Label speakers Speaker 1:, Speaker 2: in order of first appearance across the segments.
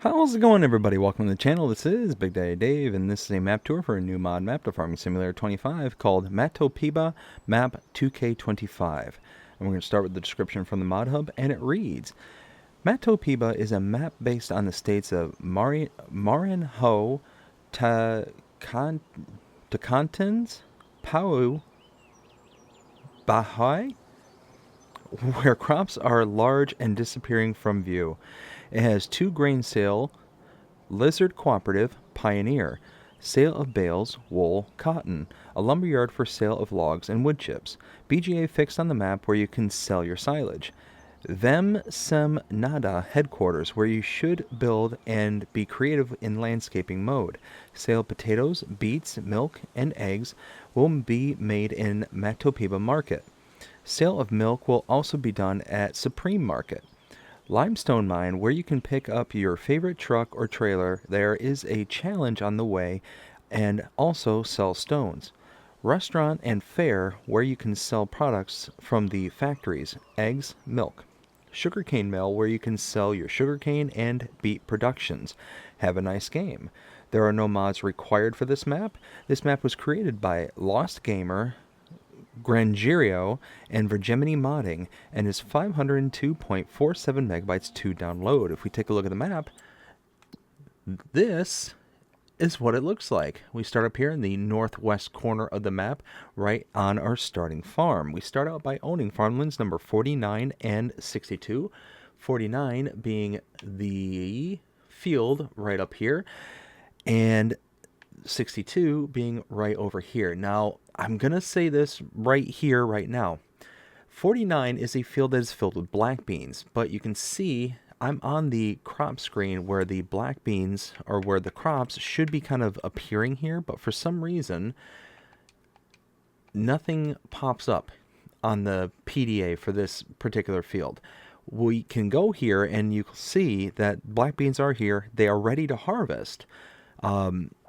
Speaker 1: How's it going, everybody? Welcome to the channel. This is Big Daddy Dave, and this is a map tour for a new mod map to Farming Simulator 25 called Matopiba Map 2K25. And we're going to start with the description from the mod hub, and it reads, Matopiba is a map based on the states of Maranhão, Tocantins, Pau, Bahia, where crops are large and disappearing from view. It has two grain sale, Lizard Cooperative, Pioneer, sale of bales, wool, cotton, a lumberyard for sale of logs and wood chips, BGA fixed on the map where you can sell your silage, Vem Sem Nada headquarters where you should build and be creative in landscaping mode. Sale potatoes, beets, milk, and eggs will be made in Matopiba Market. Sale of milk will also be done at Supreme Market. Limestone mine where you can pick up your favorite truck or trailer. There is a challenge on the way and also sell stones. Restaurant and fair where you can sell products from the factories, eggs, milk. Sugarcane mill where you can sell your sugarcane and beet productions. Have a nice game. There are no mods required for this map. This map was created by Lostgamer, Granjeiro, and Vergamini modding, and is 502.47 megabytes to download. If we take a look at the map, this is what it looks like. We start up here in the northwest corner of the map, right on our starting farm. We start out by owning farmlands number 49 and 62. 49 being the field right up here, and 62 being right over here. Now, I'm going to say this right here, right now. 49 is a field that is filled with black beans, but you can see I'm on the crop screen where the black beans, or where the crops should be kind of appearing here, but for some reason, nothing pops up on the PDA for this particular field. We can go here and you can see that black beans are here. They are ready to harvest.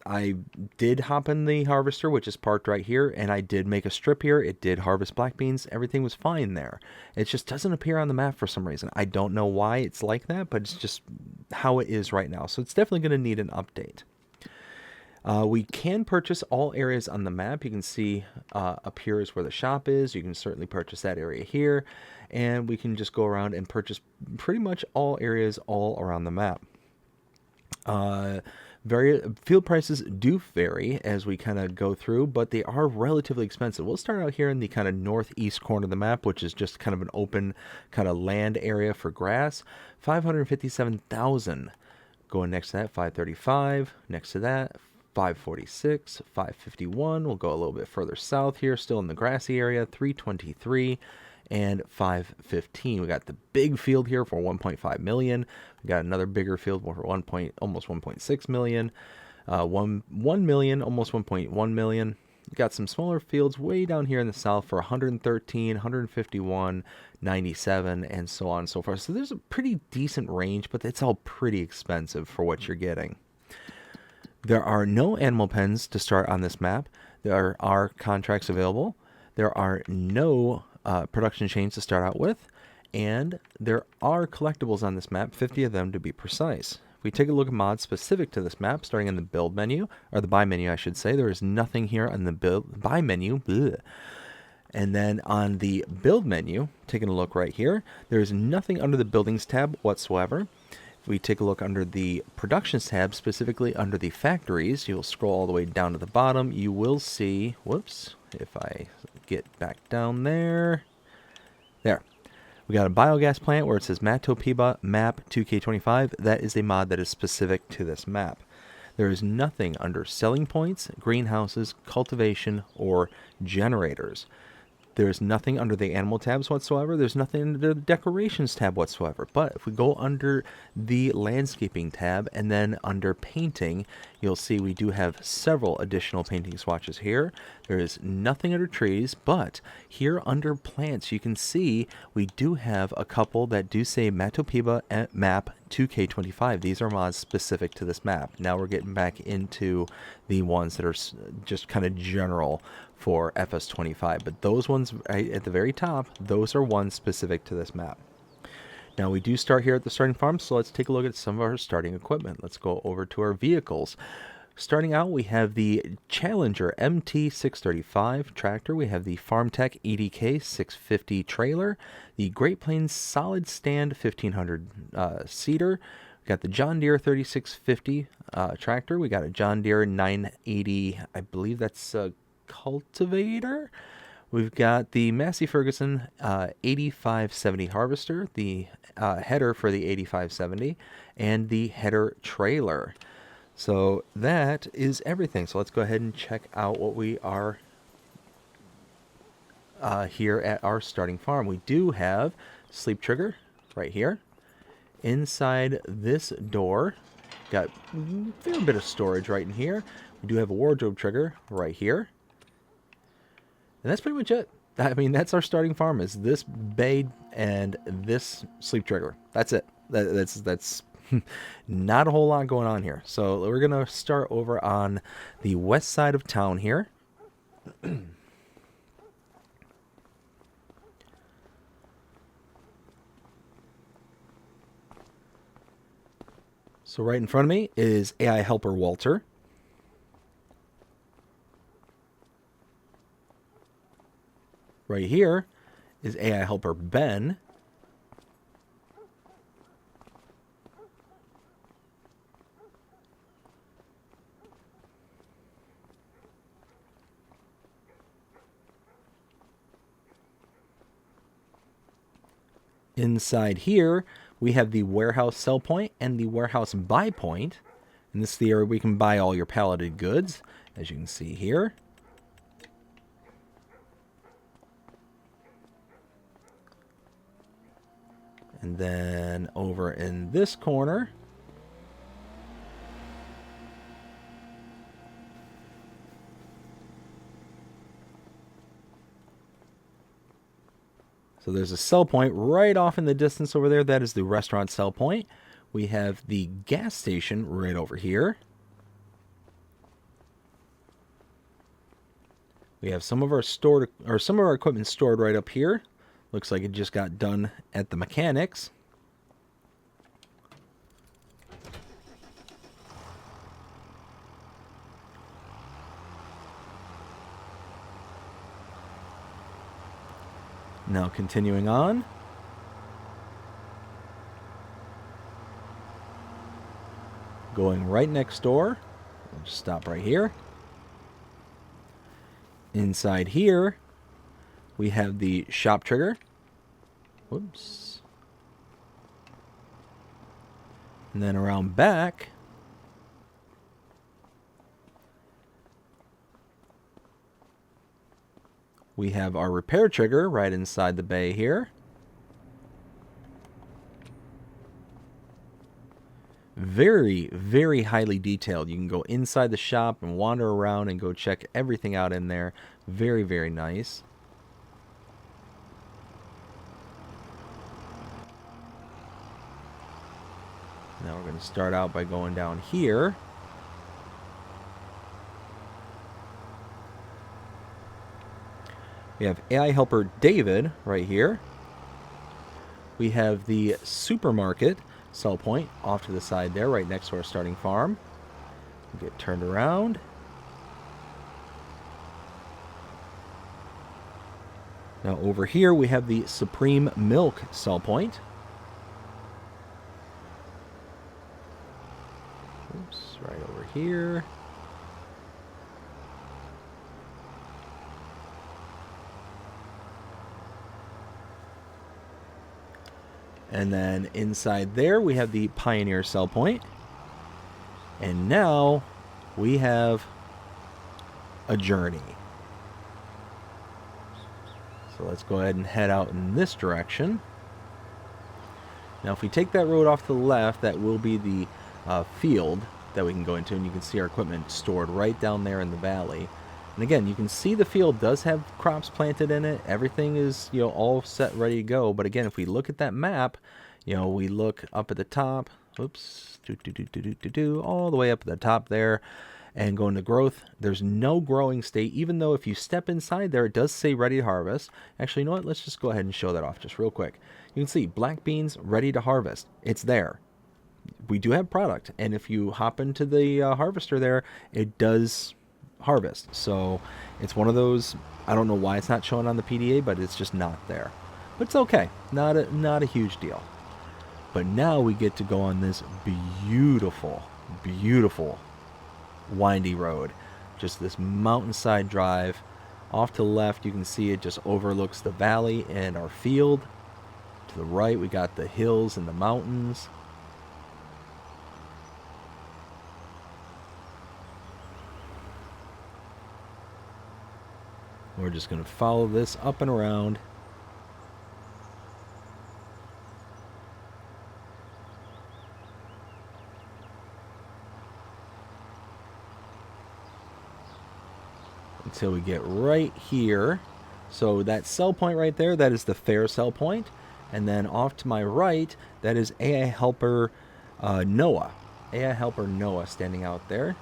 Speaker 1: I did hop in the harvester, which is parked right here, and I did make a strip here. It did harvest black beans. Everything was fine there. It just doesn't appear on the map for some reason. I don't know why it's like that, but it's just how it is right now. So it's definitely going to need an update. We can purchase all areas on the map. You can see up here is where the shop is. You can certainly purchase that area here, and we can just go around and purchase pretty much all areas all around the map. Field prices do vary as we kind of go through, but they are relatively expensive. We'll start out here in the kind of northeast corner of the map, which is just kind of an open kind of land area for grass. 557,000. Going next to that, 535. Next to that, 546, 551. We'll go a little bit further south here, still in the grassy area, 323. And 515. We got the big field here for 1.5 million. We got another bigger field for almost 1.6 million. 1 million, almost 1.1 million. We got some smaller fields way down here in the south for 113, 151, 97, and so on and so forth. So there's a pretty decent range, but it's all pretty expensive for what you're getting. There are no animal pens to start on this map. There are contracts available. There are no production chains to start out with, and there are collectibles on this map, 50 of them to be precise. If we take a look at mods specific to this map, starting in the build menu, or the buy menu I should say, there is nothing here on the buy menu. Bleh. And then on the build menu, taking a look right here, there is nothing under the buildings tab whatsoever. If we take a look under the productions tab, specifically under the factories, you'll scroll all the way down to the bottom. You will see, whoops, if I get back down there, we got a biogas plant where it says Matopiba Map 2K25. That is a mod that is specific to this map. There is nothing under selling points, greenhouses, cultivation, or generators. There's nothing under the animal tabs whatsoever. There's nothing under the decorations tab whatsoever. But if we go under the landscaping tab and then under painting, you'll see we do have several additional painting swatches here. There is nothing under trees, but here under plants, you can see we do have a couple that do say Matopiba Map 2K25. These are mods specific to this map. Now we're getting back into the ones that are just kind of general for FS25, but those ones right at the very top, those are ones specific to this map. Now we do start here at the starting farm, so let's take a look at some of our starting equipment. Let's go over to our vehicles. Starting out, we have the Challenger MT635 tractor. We have the FarmTech EDK 650 trailer, the Great Plains Solid Stand 1500 seater. We got the John Deere 3650 tractor. We got a John Deere 980, I believe that's a cultivator. We've got the Massey Ferguson 8570 harvester, the header for the 8570, and the header trailer. So that is everything. So let's go ahead and check out what we are here at our starting farm. We do have sleep trigger right here. Inside this door, got a fair bit of storage right in here. We do have a wardrobe trigger right here. And that's pretty much it. I mean, that's our starting farm, is this bay and this sleep trigger. That's it. That's not a whole lot going on here. So we're going to start over on the west side of town here. So right in front of me is AI Helper Walter. Right here is AI Helper Ben. Inside here, we have the warehouse sell point and the warehouse buy point. And this is the area where we can buy all your palleted goods, as you can see here. And then over in this corner, so there's a sell point right off in the distance over there. That is the restaurant sell point. We have the gas station right over here. We have some of our equipment stored right up here. Looks like it just got done at the mechanics. Now continuing on. Going right next door. We'll just stop right here. Inside here, we have the shop trigger. Whoops. And then around back, we have our repair trigger right inside the bay here. Very, very highly detailed. You can go inside the shop and wander around and go check everything out in there. Very, very nice. Now we're going to start out by going down here. We have AI Helper David right here. We have the supermarket sell point off to the side there, right next to our starting farm. We'll get turned around. Now over here we have the Supreme Milk sell point. Oops, right over here. And then inside there we have the Pioneer sell point. And now we have a journey. So let's go ahead and head out in this direction. Now if we take that road off to the left, that will be the field that we can go into, and you can see our equipment stored right down there in the valley. And again, you can see the field does have crops planted in it. Everything is, all set, ready to go. But again, if we look at that map, we look up at the top. Oops, all the way up at the top there. and go into growth. There's no growing state, even though if you step inside there, it does say ready to harvest. Actually, you know what? Let's just go ahead and show that off just real quick. You can see black beans ready to harvest. It's there. We do have product, and if you hop into the harvester there, it does harvest. So it's one of those, I don't know why it's not showing on the PDA, but it's just not there. But it's okay. Not a huge deal. But now we get to go on this beautiful, beautiful windy road. Just this mountainside drive. Off to the left, you can see it just overlooks the valley and our field. To the right, we got the hills and the mountains. We're just going to follow this up and around. Until we get right here. So that sell point right there, that is the fair sell point. And then off to my right, that is AI Helper Noah. AI Helper Noah standing out there.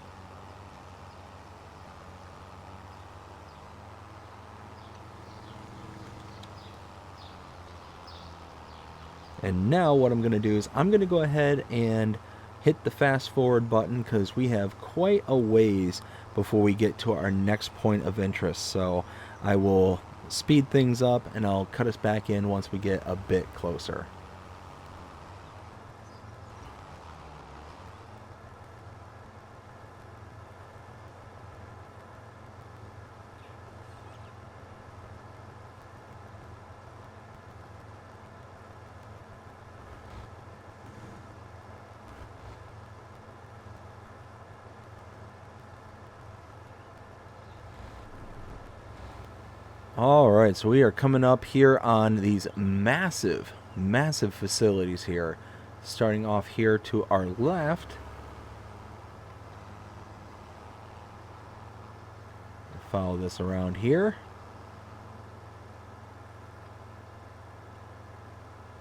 Speaker 1: And now what I'm going to do is I'm going to go ahead and hit the fast forward button because we have quite a ways before we get to our next point of interest. So I will speed things up and I'll cut us back in once we get a bit closer. Alright, so we are coming up here on these massive, massive facilities here. Starting off here to our left. Follow this around here.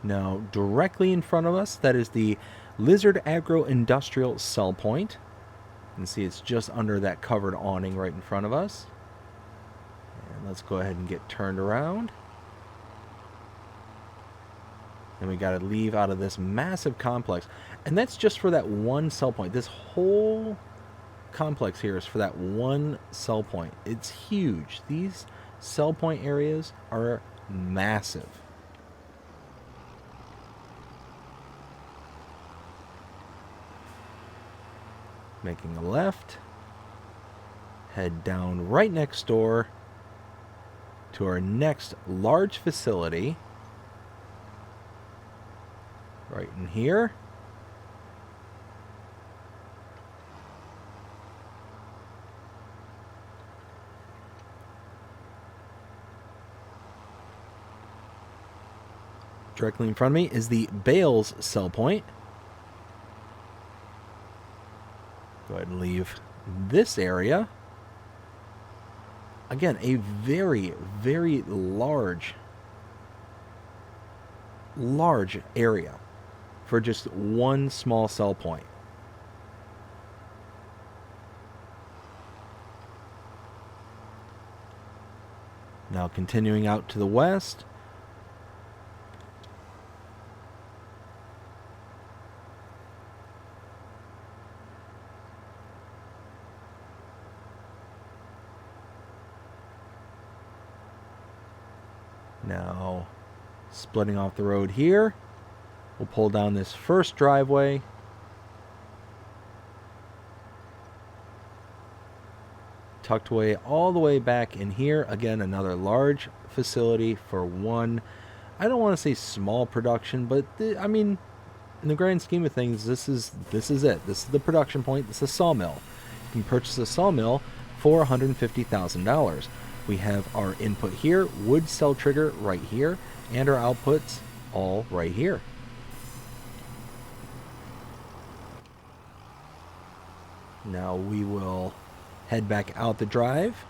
Speaker 1: Now, directly in front of us, that is the Lizard Agro-Industrial Cell Point. You can see it's just under that covered awning right in front of us. Let's go ahead and get turned around. And we got to leave out of this massive complex. And that's just for that one cell point. This whole complex here is for that one cell point. It's huge. These cell point areas are massive. Making a left. Head down right next door to our next large facility right in here. Directly in front of me is the Bales cell point. Go ahead and leave this area. Again, a very, very large area for just one small cell point. Now continuing out to the west. Now, splitting off the road here, we'll pull down this first driveway. Tucked away all the way back in here. Again, another large facility for one, I don't want to say small production, but I mean, in the grand scheme of things, this is it. This is the production point. This is a sawmill. You can purchase a sawmill for $150,000. We have our input here, wood cell trigger right here, and our outputs all right here. Now we will head back out the drive.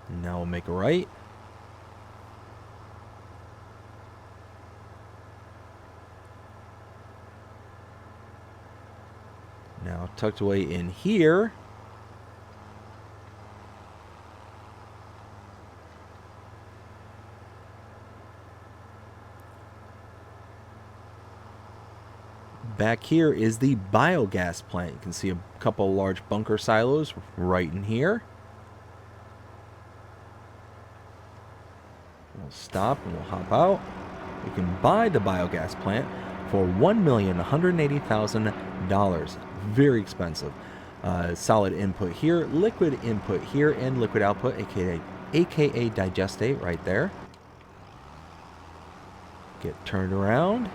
Speaker 1: Now we'll make a right. tucked away in here. Back here is the biogas plant. You can see a couple large bunker silos right in here. We'll stop and we'll hop out. We can buy the biogas plant for $1,180,000. Very expensive. Solid input here, liquid input here, and liquid output, aka digestate right there. Get turned around.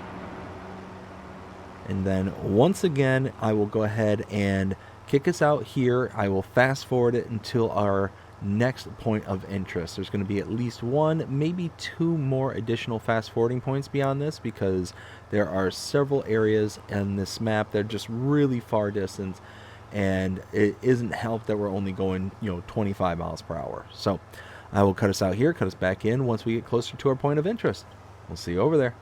Speaker 1: And then once again, I will go ahead and kick us out here. I will fast forward it until our next point of interest. There's going to be at least one, maybe two more additional fast forwarding points beyond this, because there are several areas in this map that are just really far distance, and it isn't helped that we're only going 25 miles per hour. So I will cut us out here, cut us back in once we get closer to our point of interest. We'll see you over there.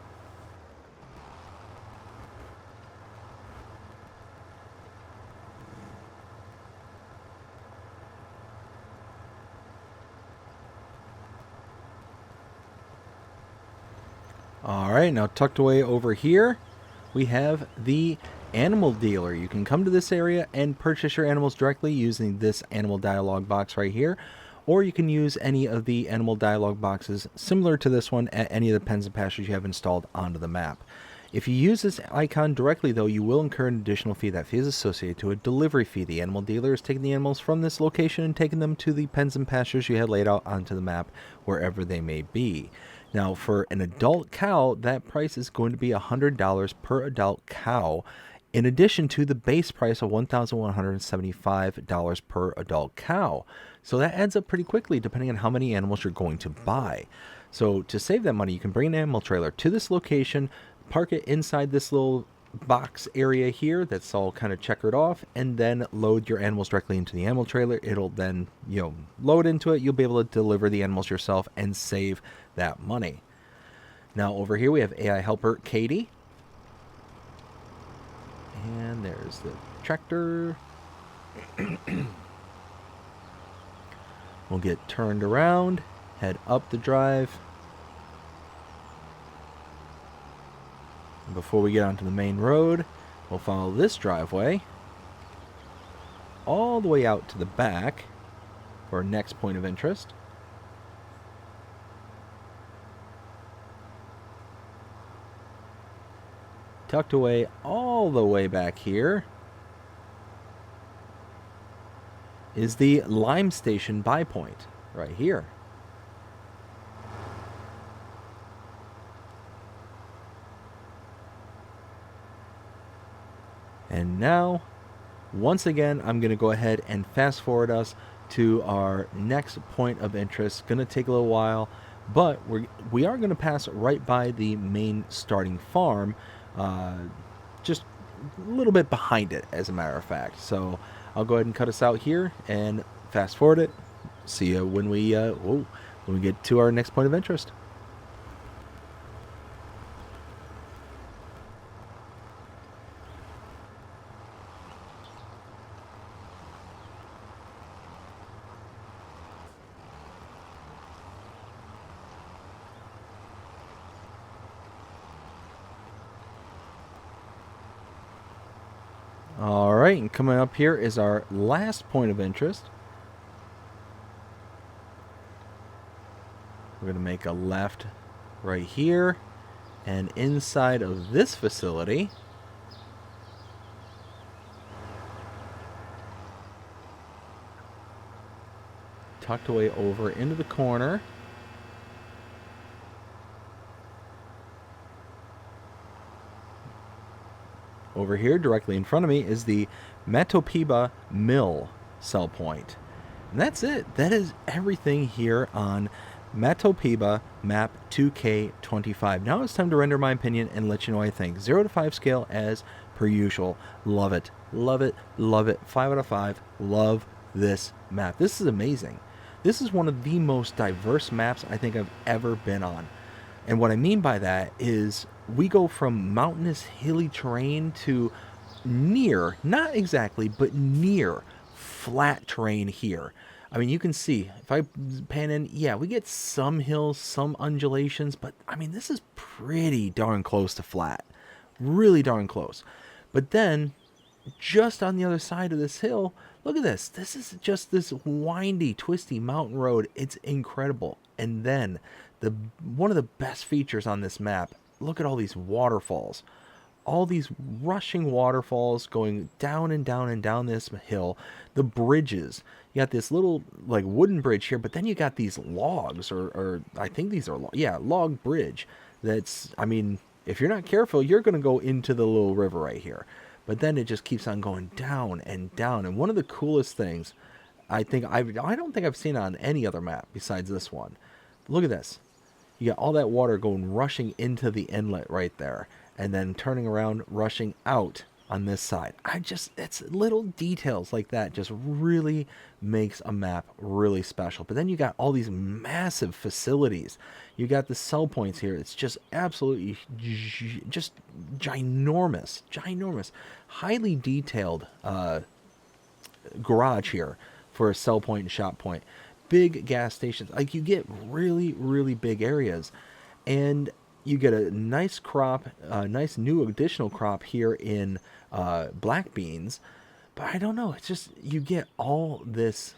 Speaker 1: Alright, now tucked away over here, we have the animal dealer. You can come to this area and purchase your animals directly using this animal dialogue box right here, or you can use any of the animal dialogue boxes similar to this one at any of the pens and pastures you have installed onto the map. If you use this icon directly, though, you will incur an additional fee. That fee is associated to a delivery fee. The animal dealer is taking the animals from this location and taking them to the pens and pastures you had laid out onto the map, wherever they may be. Now, for an adult cow, that price is going to be $100 per adult cow, in addition to the base price of $1,175 per adult cow. So that adds up pretty quickly depending on how many animals you're going to buy. So to save that money, you can bring an animal trailer to this location, park it inside this little box area here that's all kind of checkered off, and then load your animals directly into the animal trailer. It'll then, load into it. You'll be able to deliver the animals yourself and save that money. Now over here we have AI helper Katie. And there's the tractor. We'll get turned around, head up the drive. Before we get onto the main road, we'll follow this driveway all the way out to the back for our next point of interest. Tucked away all the way back here is the Lime Station buy point right here. And now, once again, I'm going to go ahead and fast forward us to our next point of interest. Going to take a little while, but we are going to pass right by the main starting farm, just a little bit behind it, as a matter of fact. So I'll go ahead and cut us out here and fast forward it. See you when we get to our next point of interest. Alright, and coming up here is our last point of interest. We're going to make a left right here, and inside of this facility, tucked away over into the corner, over here, directly in front of me, is the Matopiba Mill sell point. And that's it. That is everything here on Matopiba Map 2K25. Now it's time to render my opinion and let you know what I think. 0 to 5 scale as per usual. Love it. Love it. Love it. 5 out of 5. Love this map. This is amazing. This is one of the most diverse maps I think I've ever been on. And what I mean by that is we go from mountainous, hilly terrain to near, not exactly, but near flat terrain here. I mean, you can see, if I pan in, yeah, we get some hills, some undulations, but I mean, this is pretty darn close to flat. Really darn close. But then, just on the other side of this hill, look at this. This is just this windy, twisty mountain road. It's incredible. And then, one of the best features on this map, look at all these waterfalls, all these rushing waterfalls going down and down and down this hill. The bridges, you got this little like wooden bridge here, but then you got these logs, or I think these are log bridge. That's, I mean, if you're not careful, you're going to go into the little river right here. But then it just keeps on going down and down. And one of the coolest things I don't think I've seen on any other map besides this one. Look at this. You got all that water going rushing into the inlet right there, and then turning around, rushing out on this side. It's little details like that just really makes a map really special. But then you got all these massive facilities. You got the sell points here. It's just absolutely just ginormous, highly detailed garage here for a sell point and shop point. Big gas stations. Like, you get really, really big areas. And you get a nice crop, a nice new additional crop here in black beans. But I don't know. It's just, you get all this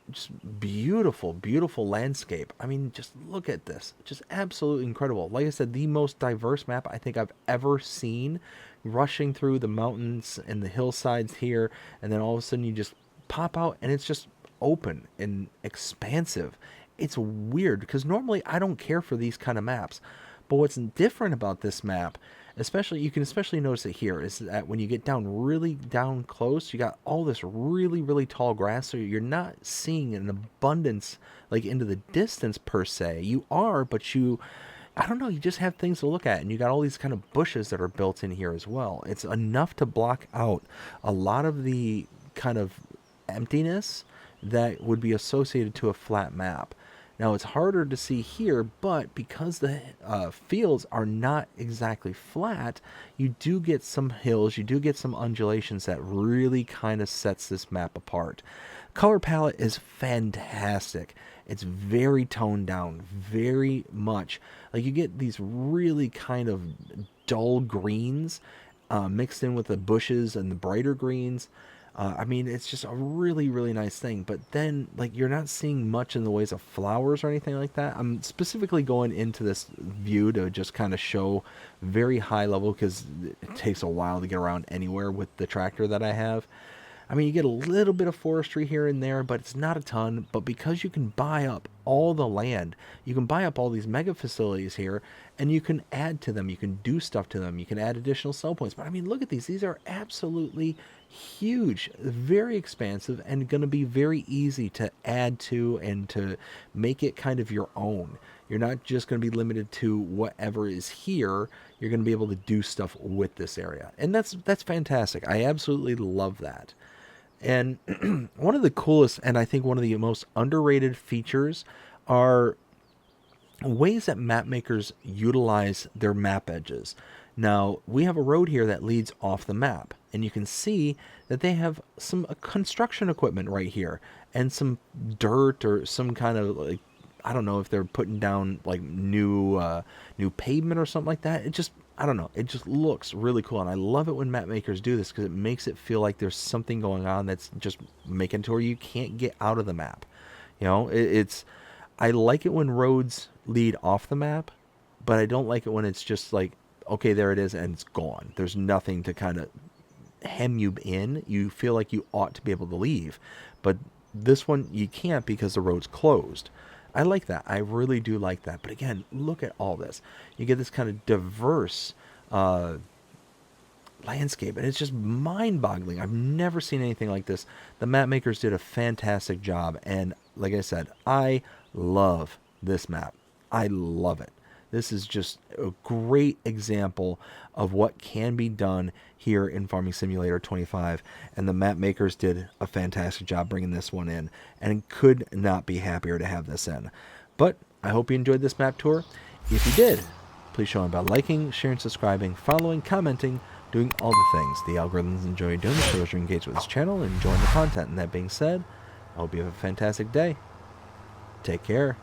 Speaker 1: just beautiful, beautiful landscape. I mean, just look at this. Just absolutely incredible. Like I said, the most diverse map I think I've ever seen, rushing through the mountains and the hillsides here. And then all of a sudden you just pop out and it's just open and expansive. It's weird because normally I don't care for these kind of maps. But what's different about this map, you can especially notice it here, is that when you get really down close, you got all this really, really tall grass, so you're not seeing an abundance like into the distance per se. You are, but I don't know, you just have things to look at, and you got all these kind of bushes that are built in here as well. It's enough to block out a lot of the kind of emptiness that would be associated to a flat map. Now, it's harder to see here, but because the fields are not exactly flat, you do get some hills, you do get some undulations that really kind of sets this map apart. Color palette is fantastic. It's very toned down, very much. Like, you get these really kind of dull greens mixed in with the bushes and the brighter greens. I mean, it's just a really, really nice thing. But then, like, you're not seeing much in the ways of flowers or anything like that. I'm specifically going into this view to just kind of show very high level, because it takes a while to get around anywhere with the tractor that I have. I mean, you get a little bit of forestry here and there, but it's not a ton. But because you can buy up all the land, you can buy up all these mega facilities here, and you can add to them. You can do stuff to them. You can add additional sell points. But I mean, look at these. These are absolutely huge, very expansive, and going to be very easy to add to and to make it kind of your own. You're not just going to be limited to whatever is here. You're going to be able to do stuff with this area. And that's fantastic. I absolutely love that. And one of the coolest, and I think one of the most underrated features, are ways that map makers utilize their map edges. Now, we have a road here that leads off the map, and you can see that they have some construction equipment right here, and some dirt or some kind of, like, I don't know if they're putting down like new pavement or something like that. I don't know. It just looks really cool, and I love it when map makers do this, because it makes it feel like there's something going on that's just making it to where you can't get out of the map. You know, I like it when roads lead off the map, but I don't like it when it's just like, okay, there it is, and it's gone. There's nothing to kind of hem you in. You feel like you ought to be able to leave, but this one you can't because the road's closed. I like that. I really do like that. But again, look at all this. You get this kind of diverse landscape, and it's just mind-boggling. I've never seen anything like this. The map makers did a fantastic job, and like I said, I love this map. I love it. This is just a great example of what can be done here in Farming Simulator 25, and the map makers did a fantastic job bringing this one in, and could not be happier to have this in. But I hope you enjoyed this map tour. If you did, please show me by liking, sharing, subscribing, following, commenting, doing all the things the algorithms enjoy doing to show us you engage with this channel and enjoying the content. And that being said, I hope you have a fantastic day. Take care.